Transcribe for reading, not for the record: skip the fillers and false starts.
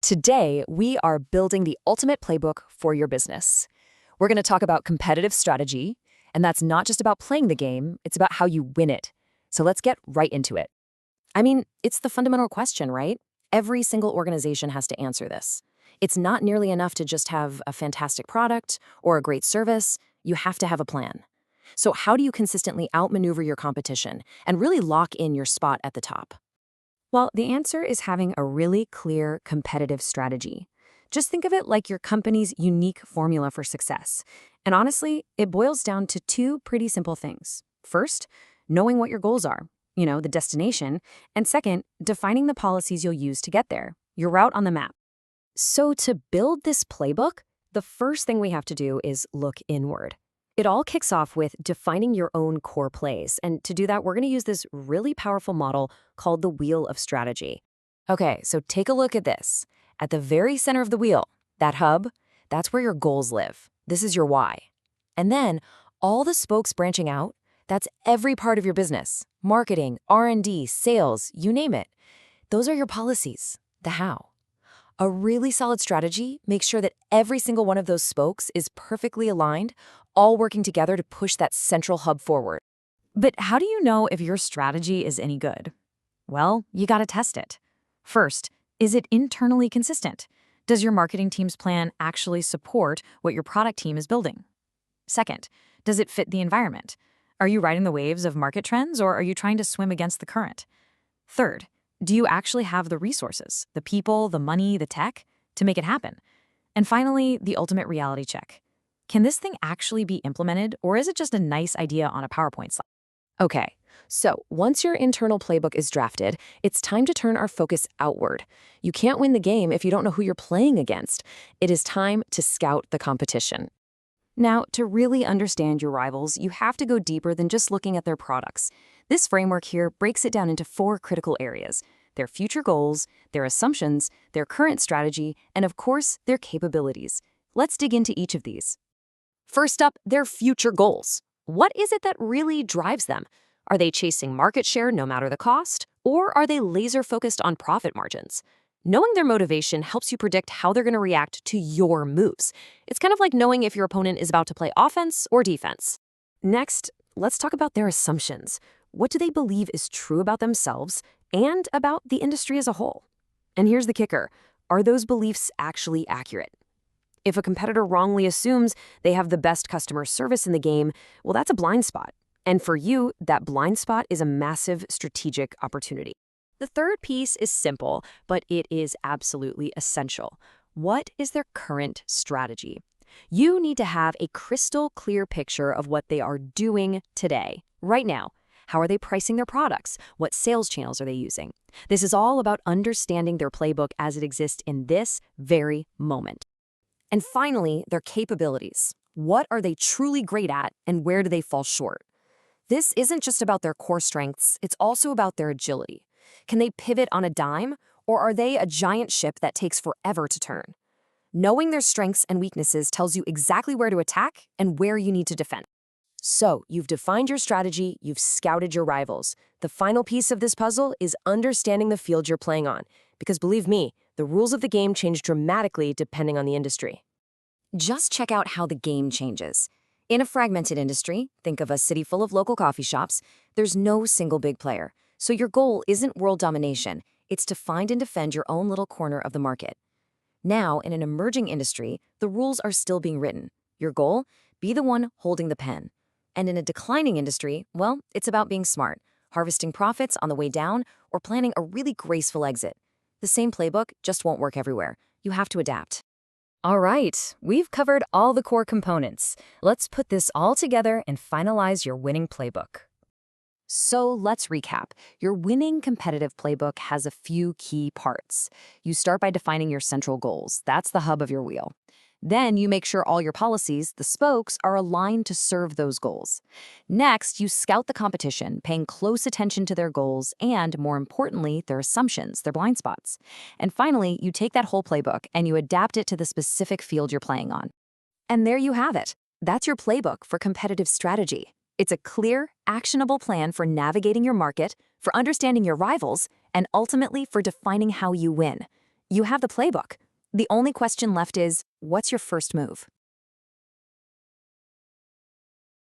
Today, we are building the ultimate playbook for your business. We're going to talk about competitive strategy, and that's not just about playing the game, it's about how you win it. So let's get right into it. I mean, it's the fundamental question, right? Every single organization has to answer this. It's not nearly enough to just have a fantastic product or a great service. You have to have a plan. So how do you consistently outmaneuver your competition and really lock in your spot at the top? Well, the answer is having a really clear competitive strategy. Just think of it like your company's unique formula for success. And honestly, it boils down to two pretty simple things. First, knowing what your goals are, the destination. And second, defining the policies you'll use to get there, your route on the map. So to build this playbook, the first thing we have to do is look inward. It all kicks off with defining your own core plays. And to do that, we're going to use this really powerful model called the Wheel of Strategy. Okay, so take a look at this. At the very center of the wheel, that hub, that's where your goals live. This is your why. And then all the spokes branching out, that's every part of your business. Marketing, R&D, sales, you name it. Those are your policies, the how. A really solid strategy makes sure that every single one of those spokes is perfectly aligned, all working together to push that central hub forward. But how do you know if your strategy is any good? Well, you gotta test it. First, is it internally consistent? Does your marketing team's plan actually support what your product team is building? Second, does it fit the environment? Are you riding the waves of market trends, or are you trying to swim against the current? Third, do you actually have the resources, the people, the money, the tech to make it happen? And finally, the ultimate reality check. Can this thing actually be implemented, or is it just a nice idea on a PowerPoint slide? Okay, so once your internal playbook is drafted, it's time to turn our focus outward. You can't win the game if you don't know who you're playing against. It is time to scout the competition. Now, to really understand your rivals, you have to go deeper than just looking at their products. This framework here breaks it down into 4 critical areas: their future goals, their assumptions, their current strategy, and of course, their capabilities. Let's dig into each of these. First up, their future goals. What is it that really drives them? Are they chasing market share no matter the cost, or are they laser-focused on profit margins? Knowing their motivation helps you predict how they're going to react to your moves. It's kind of like knowing if your opponent is about to play offense or defense. Next, let's talk about their assumptions. What do they believe is true about themselves and about the industry as a whole? And here's the kicker. Are those beliefs actually accurate? If a competitor wrongly assumes they have the best customer service in the game, well, that's a blind spot. And for you, that blind spot is a massive strategic opportunity. The third piece is simple, but it is absolutely essential. What is their current strategy? You need to have a crystal clear picture of what they are doing today, right now. How are they pricing their products? What sales channels are they using? This is all about understanding their playbook as it exists in this very moment. And finally, their capabilities. What are they truly great at, and where do they fall short? This isn't just about their core strengths, it's also about their agility. Can they pivot on a dime, or are they a giant ship that takes forever to turn? Knowing their strengths and weaknesses tells you exactly where to attack and where you need to defend. So, you've defined your strategy, you've scouted your rivals. The final piece of this puzzle is understanding the field you're playing on. Because believe me, the rules of the game change dramatically depending on the industry. Just check out how the game changes. In a fragmented industry, think of a city full of local coffee shops, there's no single big player. So your goal isn't world domination, it's to find and defend your own little corner of the market. Now, in an emerging industry, the rules are still being written. Your goal? Be the one holding the pen. And in a declining industry, well, it's about being smart, harvesting profits on the way down, or planning a really graceful exit. The same playbook just won't work everywhere. You have to adapt. All right, we've covered all the core components. Let's put this all together and finalize your winning playbook. So let's recap. Your winning competitive playbook has a few key parts. You start by defining your central goals. That's the hub of your wheel. Then you make sure all your policies, the spokes, are aligned to serve those goals. Next, you scout the competition, paying close attention to their goals and, more importantly, their assumptions, their blind spots. And finally, you take that whole playbook and you adapt it to the specific field you're playing on. And there you have it. That's your playbook for competitive strategy. It's a clear, actionable plan for navigating your market, for understanding your rivals, and ultimately for defining how you win. You have the playbook. The only question left is, what's your first move?